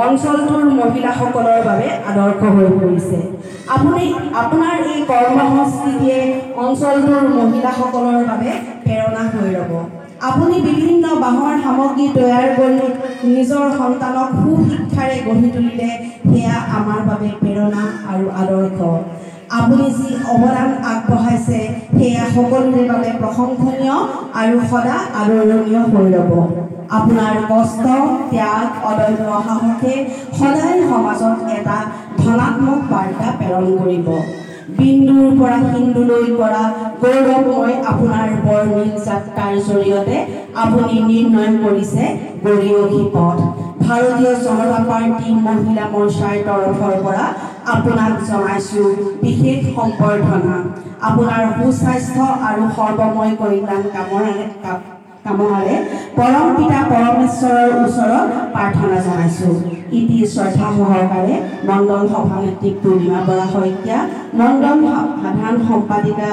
অঞ্চলটোৰ মহিলাসকলৰ বাবে আদৰ্শ হৈ পৰিছে। আপোনাৰ এই কৰ্ম সংস্কৃতিয়ে অঞ্চলটোৰ মহিলাসকলৰ বাবে প্ৰেৰণা হৈ ৰ'ব। আপুনি বিভিন্ন বাঁহৰ সামগ্ৰী তৈয়াৰ কৰি নিজৰ সন্তানক সুশিক্ষাৰে গঢ়ি তুলিলে সেয়া আমাৰ বাবে প্ৰেৰণা আৰু আদৰ্শ। আপুনি যি অৱদান আগবঢ়াইছে সেয়া সকলোৰে বাবে প্ৰশংসনীয় আৰু সদা আদৰণীয় হৈ ৰ'ব। আপোনাৰ কষ্ট, ত্যাগ, অদম্য সাহসে সদায় সমাজত এটা ধনাত্মক বাৰ্তা প্ৰেৰণ কৰিব। বিন্দুৰ পৰা সিন্ধুলৈ কৰা গৌৰৱময় আপোনাৰ বৰ্ণিল যাত্ৰাৰ জৰিয়তে আপুনি নিৰ্ণয় কৰিছে গৰিয়সী পথ। ভাৰতীয় জনতা পাৰ্টি মহিলা মৰ্চাৰ তৰফৰ পৰা আপোনাক জনাইছোঁ বিশেষ সম্বৰ্ধনা। আপোনাৰ সুস্বাস্থ্য আৰু সৰ্বময় কল্যাণ কামনাৰে পৰম পিতা পৰমেশ্বৰৰ ওচৰত প্ৰাৰ্থনা জনাইছোঁ। ইতি শ্ৰদ্ধা সহকাৰে মণ্ডল সভানেত্ৰী পূৰ্ণিমা বৰা শইকীয়া, মণ্ডল সাধাৰণ সম্পাদিকা